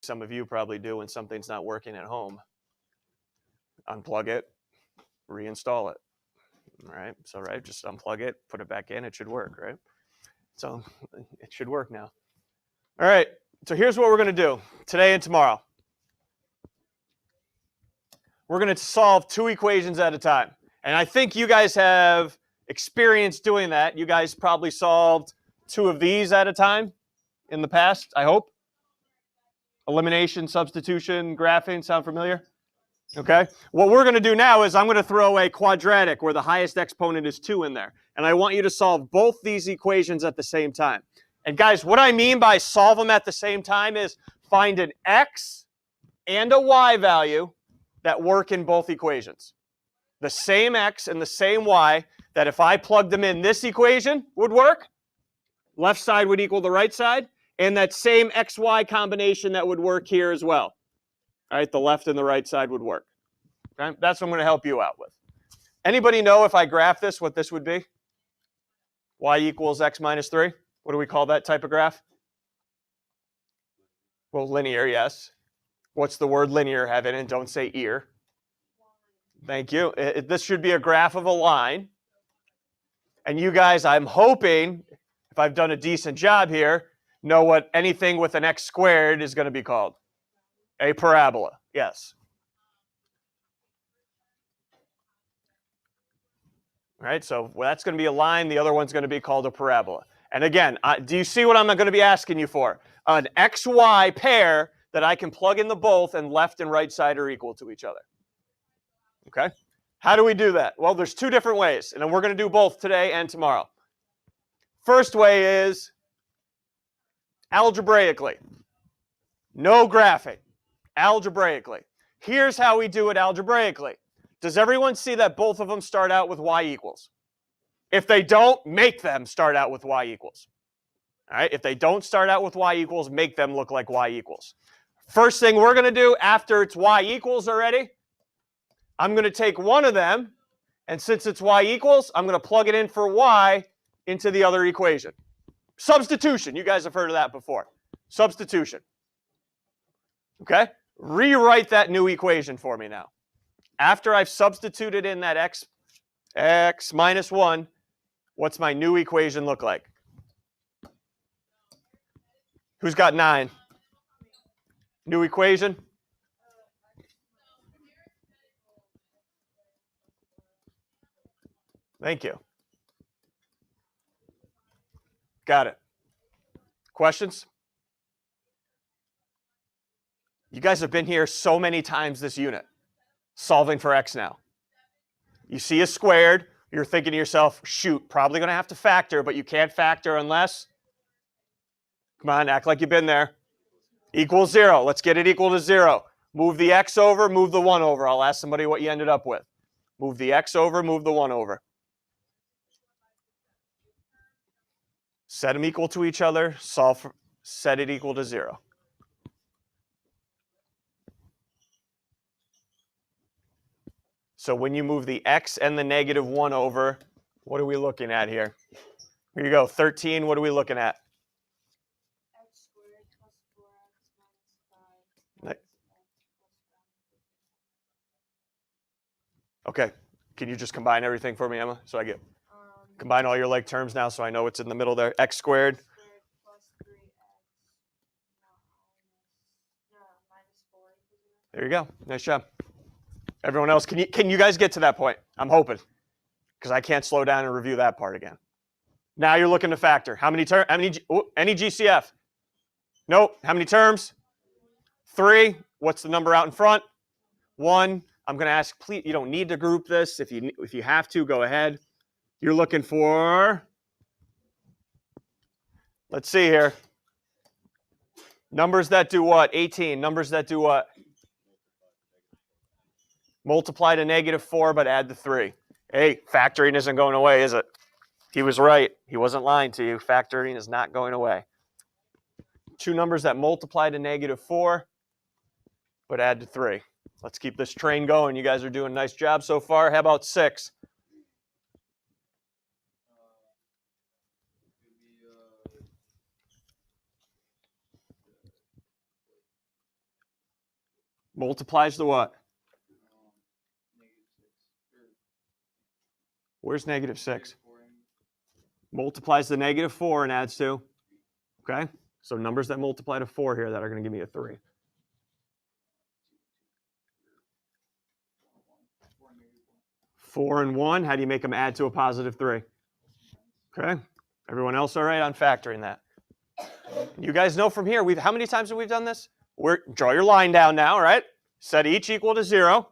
some of you probably do when something's not working at home. Unplug it, reinstall it. All right, so just unplug it, put it back in, it should work, right? So it should work now. All right, so here's what we're going to do today and tomorrow. We're going to solve 2 equations at a time. And I think you guys have experience doing that. You guys probably solved 2 of these at a time in the past, I hope. Elimination, substitution, graphing, sound familiar? Okay. What we're going to do now is I'm going to throw a quadratic where the highest exponent is 2 in there. And I want you to solve both these equations at the same time. And guys, what I mean by solve them at the same time is find an x and a y value that work in both equations. The same x and the same y that if I plugged them in this equation would work. Left side would equal the right side. And that same xy combination that would work here as well. All right, the left and the right side would work. Okay? That's what I'm going to help you out with. Anybody know if I graph this, what this would be? Y equals x minus 3. What do we call that type of graph? Well, linear, yes. What's the word linear have in it? Don't say ear. Thank you. This should be a graph of a line. And you guys, I'm hoping, if I've done a decent job here, know what anything with an x squared is going to be called. A parabola, yes. All right, so that's going to be a line. The other one's going to be called a parabola. And again, do you see what I'm going to be asking you for? An xy pair that I can plug in the both and left and right side are equal to each other. Okay? How do we do that? Well, there's 2 different ways, and we're going to do both today and tomorrow. First way is algebraically. No graphing. Algebraically. Here's how we do it algebraically. Does everyone see that both of them start out with y equals? If they don't, make them start out with y equals. All right? If they don't start out with y equals, make them look like y equals. First thing we're going to do after it's y equals already, I'm going to take one of them, and since it's y equals, I'm going to plug it in for y into the other equation. Substitution. You guys have heard of that before. Substitution. Okay? Rewrite that new equation for me now. After I've substituted in that x minus 1, what's my new equation look like? Who's got 9? New equation? Thank you. Got it. Questions? You guys have been here so many times this unit, solving for x now. You see a squared, you're thinking to yourself, shoot, probably going to have to factor, but you can't factor unless, come on, act like you've been there. Equals 0. Let's get it equal to 0. Move the x over, move the 1 over. I'll ask somebody what you ended up with. Move the x over, move the 1 over. Set them equal to each other, set it equal to 0. So when you move the x and the negative 1 over, what are we looking at here? Here you go, 13, what are we looking at? X squared plus 4x minus 5. Okay, can you just combine everything for me, Emma? So I get, combine all your like terms now so I know what's in the middle there. X squared. Plus 3x minus 4. There you go, nice job. Everyone else, can you guys get to that point? I'm hoping, because I can't slow down and review that part again. Now you're looking to factor. How many terms? Any GCF? Nope. How many terms? 3. What's the number out in front? 1. I'm going to ask, please, you don't need to group this. If you have to, go ahead. You're looking for, let's see here. Numbers that do what? 18. Numbers that do what? Multiply to negative 4, but add the 3. Hey, factoring isn't going away, is it? He was right. He wasn't lying to you. Factoring is not going away. 2 numbers that multiply to negative 4, but add to 3. Let's keep this train going. You guys are doing a nice job so far. How about 6? Multiplies the what? Where's negative 6? Multiplies the negative 4 and adds 2. Okay? So numbers that multiply to 4 here that are going to give me a 3. 4 and 1, how do you make them add to a positive 3? Okay? Everyone else all right on factoring that? You guys know from here, how many times have we done this? Draw your line down now, right? Set each equal to 0.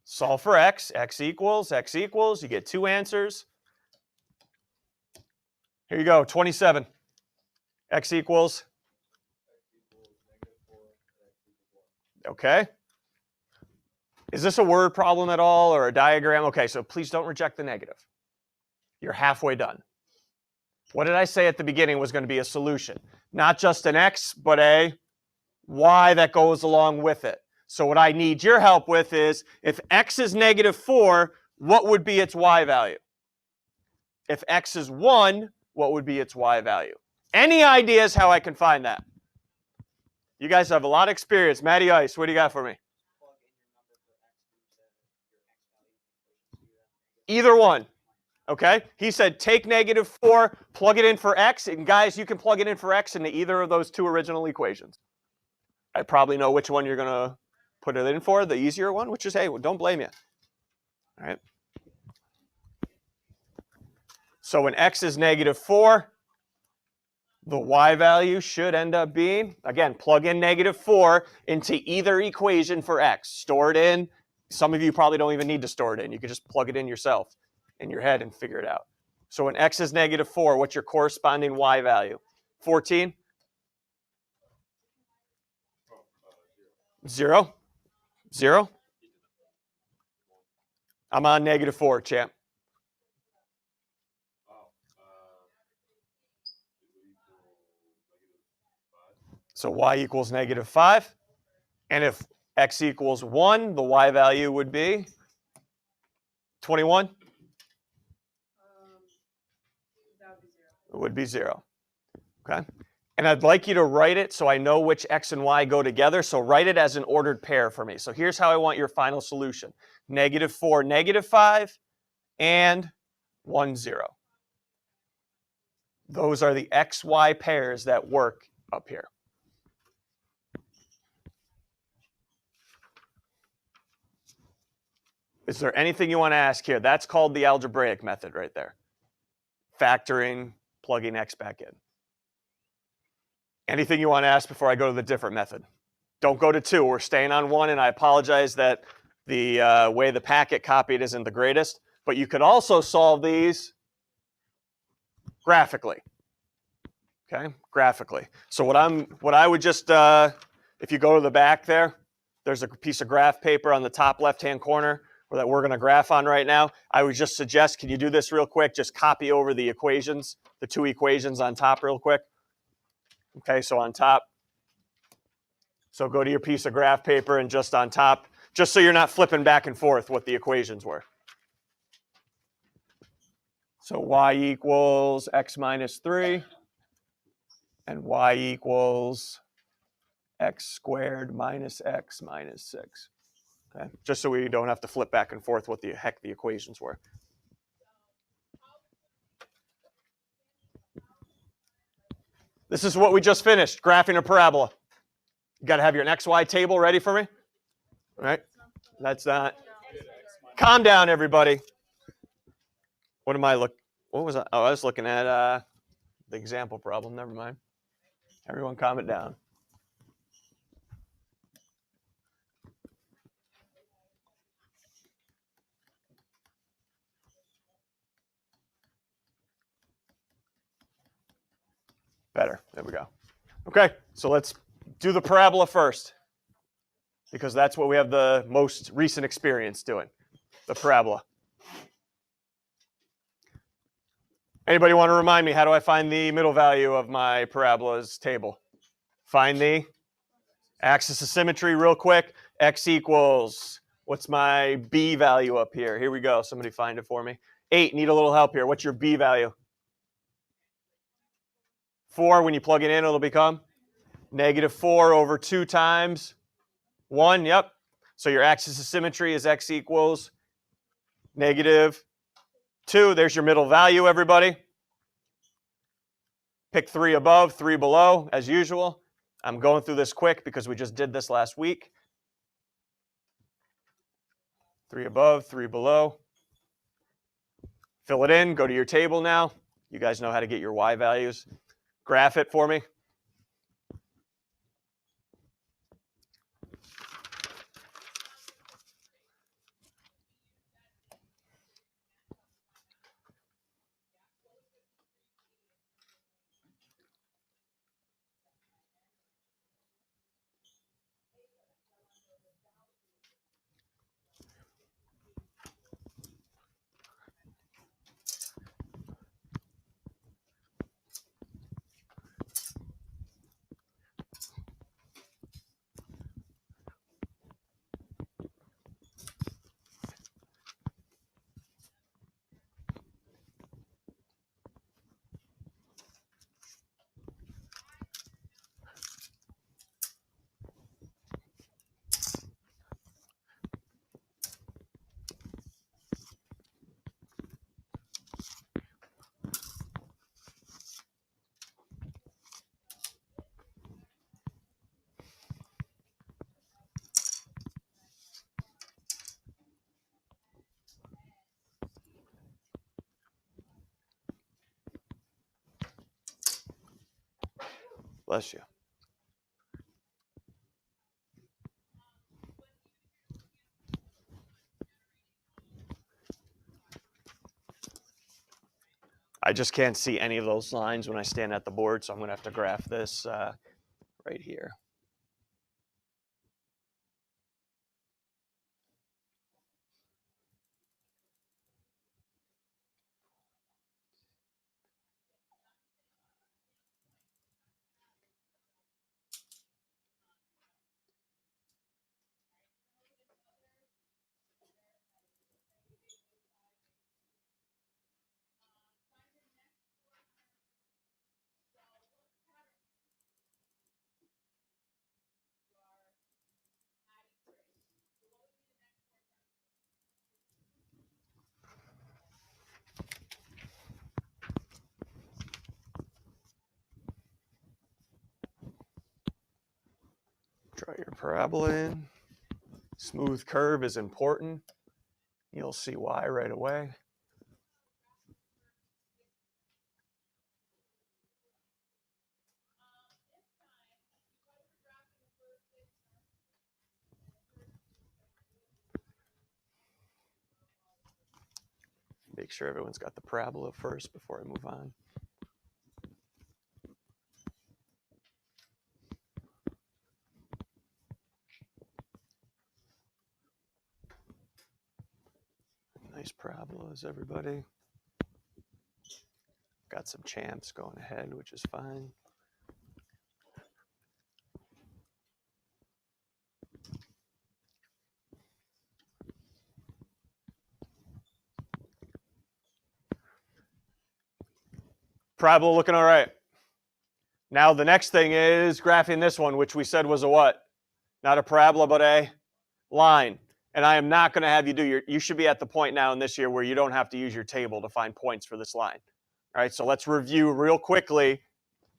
Solve for x. X equals. You get 2 answers. Here you go, 27. X equals. Okay. Is this a word problem at all or a diagram? Okay, so please don't reject the negative. You're halfway done. What did I say at the beginning was going to be a solution? Not just an x, but a y that goes along with it. So what I need your help with is, if x is negative 4, what would be its y value? If x is 1, what would be its y value? Any ideas how I can find that? You guys have a lot of experience. Matty Ice, what do you got for me? Either one. Okay? He said take negative 4, plug it in for x, and guys, you can plug it in for x into either of those 2 original equations. I probably know which one you're going to put it in for, the easier one, which is, hey, well, don't blame you. All right? So when x is negative 4, the y value should end up being, again, plug in negative 4 into either equation for x. Store it in. Some of you probably don't even need to store it in. You can just plug it in yourself in your head and figure it out. So when x is negative 4, what's your corresponding y value? 14? 0? 0? I'm on negative 4, champ. So y equals negative 5. And if x equals 1, the y value would be 21? It would be 0. Okay? And I'd like you to write it so I know which x and y go together. So write it as an ordered pair for me. So here's how I want your final solution. Negative 4, negative 5, and 1, 0. Those are the x-y pairs that work up here. Is there anything you want to ask here? That's called the algebraic method right there. Factoring, plugging x back in. Anything you want to ask before I go to the different method? Don't go to 2. We're staying on 1, and I apologize that the way the packet copied isn't the greatest. But you could also solve these graphically. Okay, graphically. So what I would just, if you go to the back there, there's a piece of graph paper on the top left-hand corner that we're going to graph on right now. I would just suggest, can you do this real quick? Just copy over the equations, the 2 equations on top real quick. Okay, so on top. So go to your piece of graph paper and just on top, just so you're not flipping back and forth what the equations were. So y equals x minus 3, and y equals x squared minus x minus 6. Okay, just so we don't have to flip back and forth what the heck the equations were. This is what we just finished, graphing a parabola. You got to have your xy table ready for me. All right, that's not. Calm down, everybody. What am I looking? What was I? Oh, I was looking at the example problem. Never mind. Everyone, calm it down. Better. There we go. Okay, so let's do the parabola first, because that's what we have the most recent experience doing, the parabola. Anybody want to remind me, how do I find the middle value of my parabola's table? Find the axis of symmetry real quick. X equals What's my B value up here? Here we go. Somebody find it for me. 8, need a little help here. What's your B value? 4, when you plug it in, it'll become -4 over 2 times 1, yep. So your axis of symmetry is x equals -2. There's your middle value, everybody. Pick 3 above, 3 below, as usual. I'm going through this quick because we just did this last week. 3 above, 3 below. Fill it in, go to your table now. You guys know how to get your y values. Graph it for me. Bless you. I just can't see any of those lines when I stand at the board, so I'm going to have to graph this right here. Draw your parabola in. Smooth curve is important. You'll see why right away. Make sure everyone's got the parabola first before I move on. Nice parabolas, everybody. Got some champs going ahead, which is fine. Parabola looking all right. Now the next thing is graphing this one, which we said was a what? Not a parabola, but a line. And I am not going to have you do you should be at the point now in this year where you don't have to use your table to find points for this line. All right, so let's review real quickly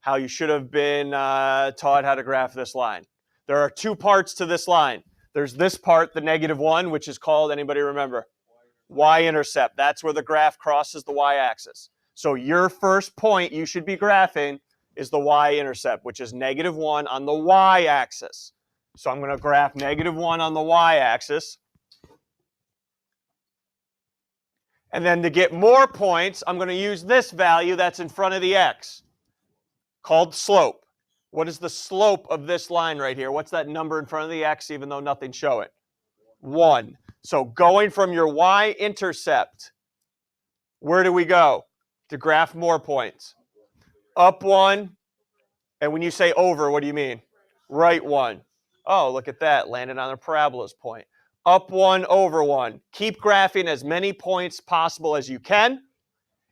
how you should have been taught how to graph this line. There are 2 parts to this line. There's this part, the -1, which is called, anybody remember? Y-intercept. That's where the graph crosses the y-axis. So your first point you should be graphing is the y-intercept, which is -1 on the y-axis. So I'm going to graph -1 on the y-axis. And then to get more points, I'm going to use this value that's in front of the x, called slope. What is the slope of this line right here? What's that number in front of the x, even though nothing show it? 1. So going from your y-intercept, where do we go to graph more points? Up 1. And when you say over, what do you mean? Right 1. Oh, look at that. Landed on a parabola's point. up 1 over 1. Keep graphing as many points possible as you can.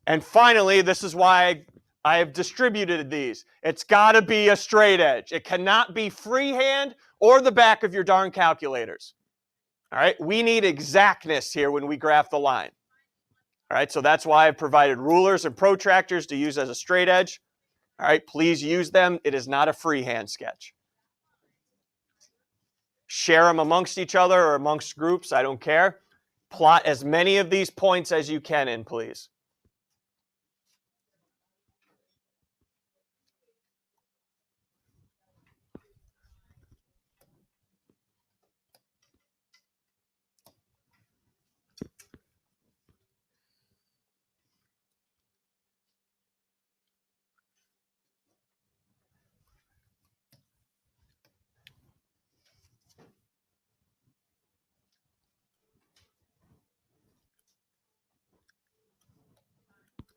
And finally, this is why I have distributed these. It's got to be a straight edge. It cannot be freehand or the back of your darn calculators. All right, we need exactness here when we graph the line. All right, so that's why I've provided rulers and protractors to use as a straight edge. All right, please use them. It is not a freehand sketch. Share them amongst each other or amongst groups, I don't care. Plot as many of these points as you can in, please.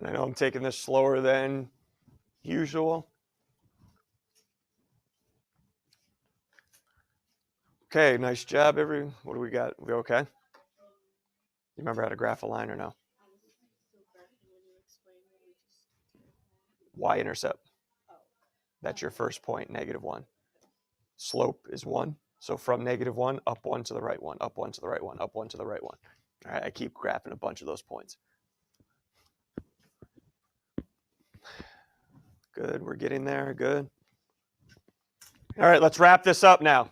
I know I'm taking this slower than usual. Okay, nice job, what do we got? We okay? You remember how to graph a line or no? Y-intercept. That's your first point, -1. Slope is 1. So from -1, up 1 to the right 1, up 1 to the right 1, up 1 to the right 1. All right, I keep graphing a bunch of those points. Good, we're getting there, good. All right, let's wrap this up now.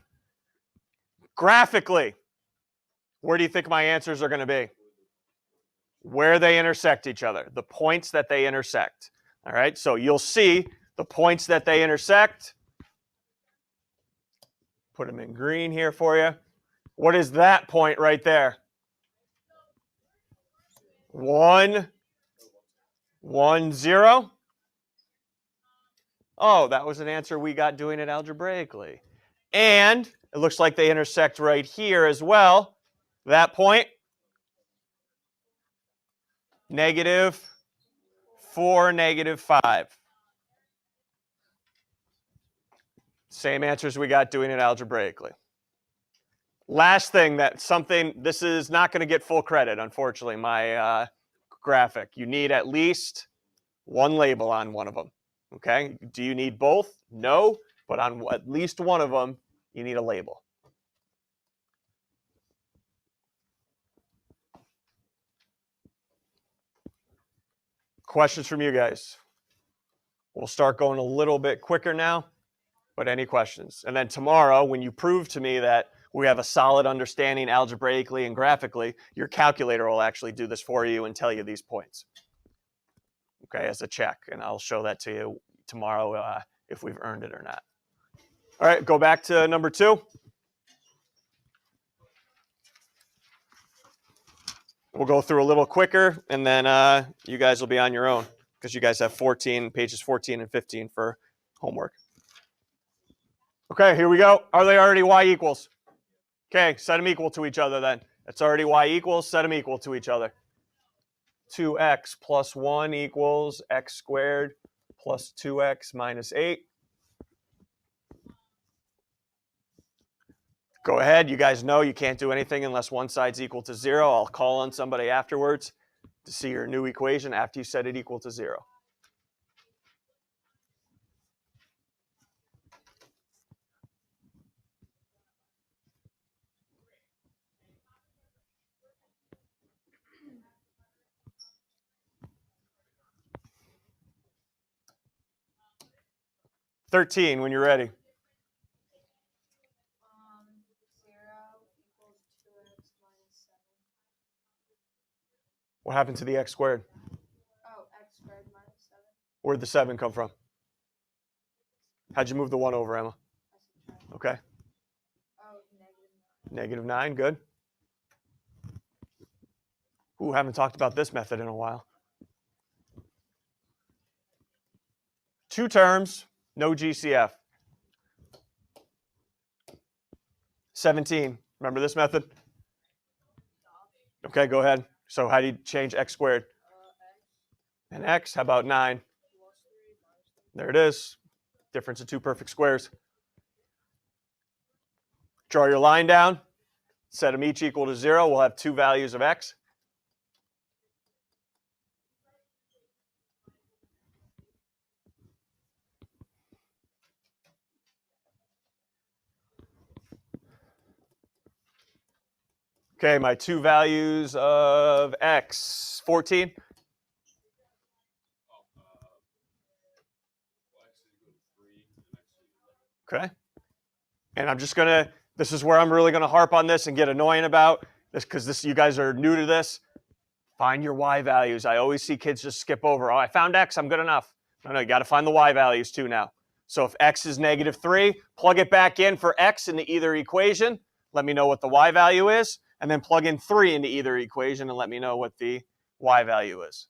Graphically, where do you think my answers are going to be? Where they intersect each other, the points that they intersect. All right, so you'll see the points that they intersect. Put them in green here for you. What is that point right there? 1, 1, 0. Oh, that was an answer we got doing it algebraically. And it looks like they intersect right here as well. That point, -4, -5. Same answers we got doing it algebraically. Last thing, this is not going to get full credit, unfortunately, my graphic. You need at least one label on one of them. Okay? Do you need both? No, but on at least one of them, you need a label. Questions from you guys? We'll start going a little bit quicker now, but any questions? And then tomorrow, when you prove to me that we have a solid understanding algebraically and graphically, your calculator will actually do this for you and tell you these points. Okay, as a check, and I'll show that to you tomorrow if we've earned it or not. All right, go back to number 2. We'll go through a little quicker, and then you guys will be on your own because you guys have pages 14 and 15 for homework. Okay, here we go. Are they already y equals? Okay, set them equal to each other then. It's already y equals, set them equal to each other. 2x plus 1 equals x squared plus 2x minus 8. Go ahead. You guys know you can't do anything unless one side's equal to 0. I'll call on somebody afterwards to see your new equation after you set it equal to 0. $13 when you're ready. 0 equals 2x minus 7. What happened to the x squared? Oh, x squared minus 7. Where'd the 7 come from? How'd you move the 1 over, Emma? Okay. Oh, -9. -9, good. Ooh, haven't talked about this method in a while. 2 terms, no GCF. 17, remember this method? Okay, go ahead. So how do you change x squared? X And x, how about 9? plus 3 minus 3. There it is. Difference of 2 perfect squares. Draw your line down. set them each equal to 0, we'll have two values of x. Okay, my two values of x, 14. Okay. And I'm just going to, this is where I'm really going to harp on this and get annoying about this, because you guys are new to this. Find your y values. I always see kids just skip over. Oh, I found x, I'm good enough. No, you got to find the y values too now. So if x is -3, plug it back in for x into either equation. Let me know what the y value is. And then plug in 3 into either equation and let me know what the y value is.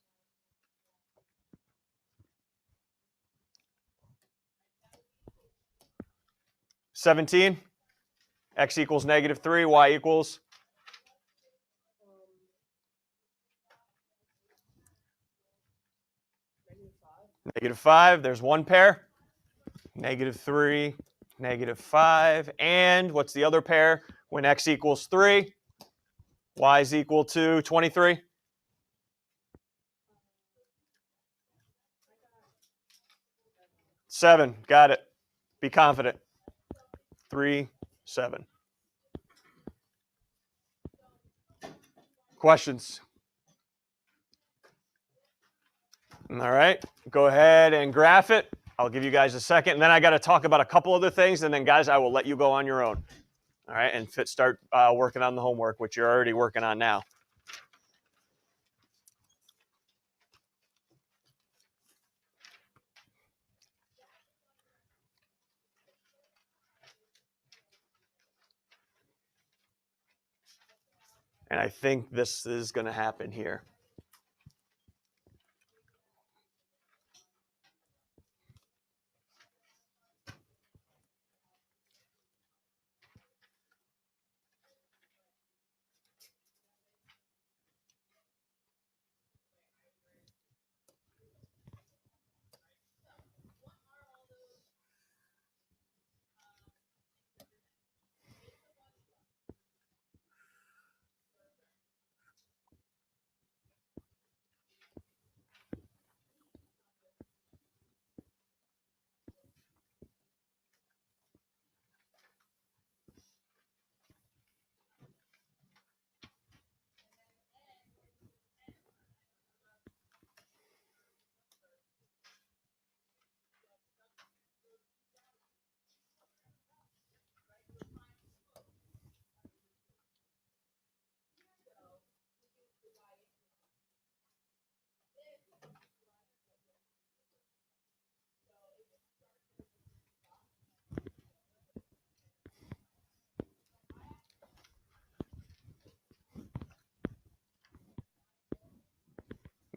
(17) x equals -3, y equals -5. There's one pair. -3, -5. And what's the other pair? When x equals 3, y is equal to 23. Seven. Got it. Be confident. 3, 7. Questions? All right. Go ahead and graph it. I'll give you guys a second. And then I got to talk about a couple other things. And then, guys, I will let you go on your own. All right. And start working on the homework, which you're already working on now. And I think this is going to happen here.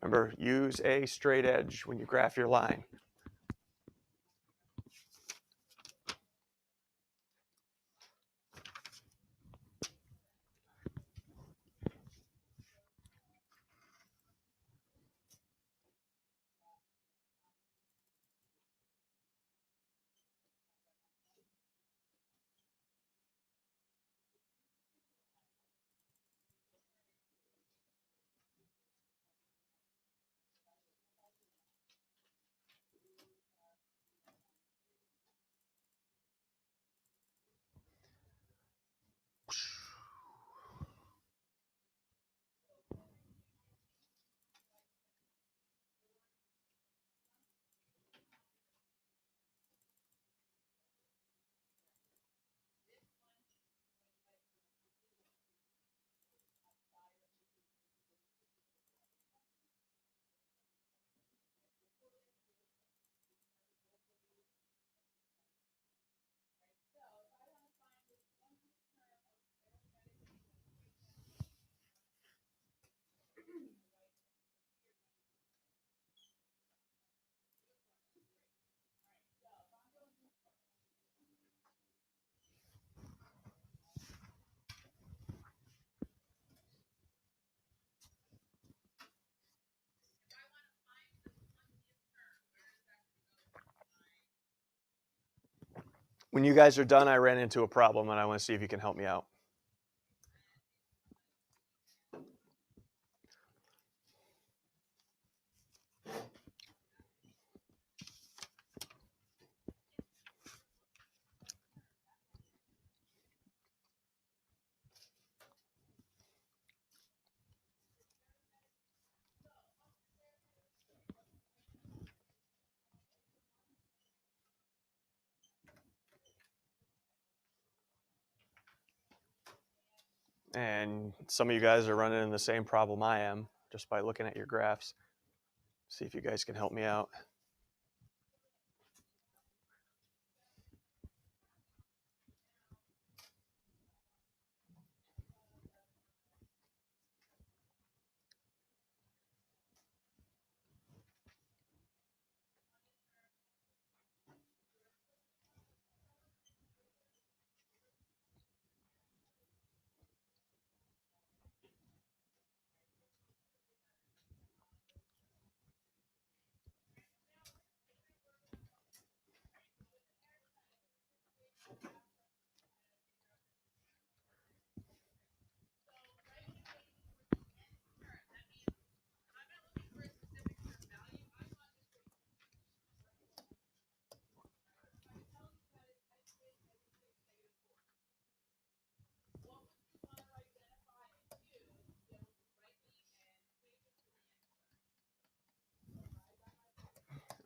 Remember, use a straight edge when you graph your line. When you guys are done, I ran into a problem, and I want to see if you can help me out. And some of you guys are running in the same problem I am just by looking at your graphs. See if you guys can help me out.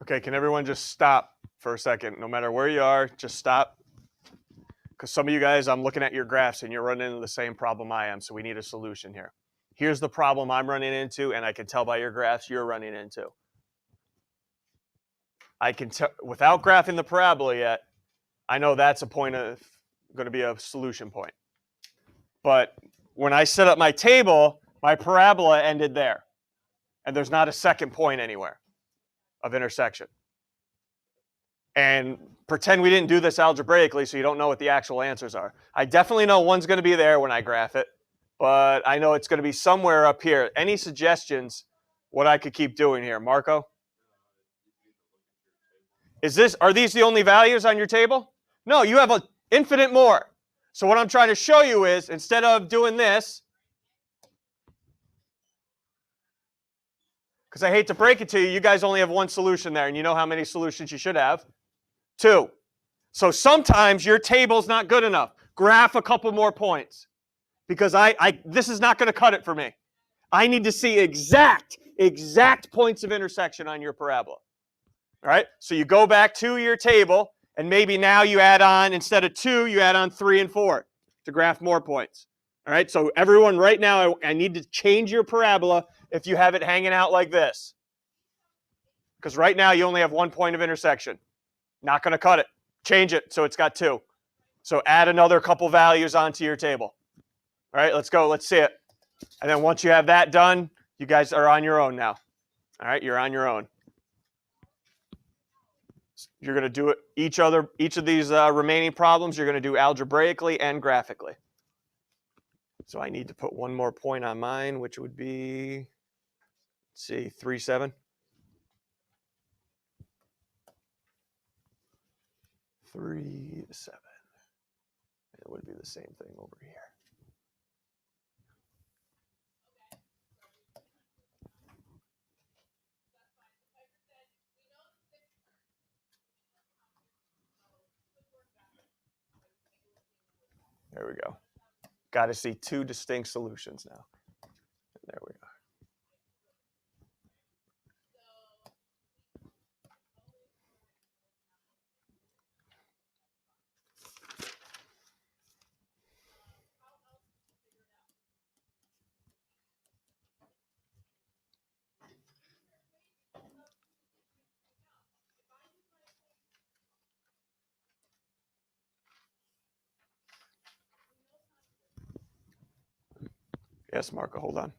Okay, can everyone just stop for a second? No matter where you are, just stop. Because some of you guys, I'm looking at your graphs and you're running into the same problem I am, so we need a solution here. Here's the problem I'm running into, and I can tell by your graphs you're running into. I can tell, without graphing the parabola yet, I know that's a point of, going to be a solution point. But when I set up my table, my parabola ended there. And there's not a second point anywhere of intersection. And pretend we didn't do this algebraically, so you don't know what the actual answers are. I definitely know one's going to be there when I graph it, but I know it's going to be somewhere up here. Any suggestions what I could keep doing here? Marco? Are these the only values on your table? No, you have an infinite more. So what I'm trying to show you is, instead of doing this, because I hate to break it to you, you guys only have one solution there, and you know how many solutions you should have? 2. So sometimes your table's not good enough. Graph a couple more points, because this is not going to cut it for me. I need to see exact points of intersection on your parabola. All right, so you go back to your table, and maybe now you add on, instead of 2, you add on 3 and 4 to graph more points. All right, so everyone right now, I need to change your parabola if you have it hanging out like this. Because right now you only have 1 point of intersection. Not going to cut it. Change it so it's got 2. So add another couple values onto your table. All right, let's go. Let's see it. And then once you have that done, you guys are on your own now. All right, you're on your own. You're going to do it each of these remaining problems, you're going to do algebraically and graphically. So I need to put one more point on mine, which would be, let's see, 3, 7. 3, 7. It would be the same thing over here. There we go. Got to see 2 distinct solutions now. There we go. Yes, Marco, hold on.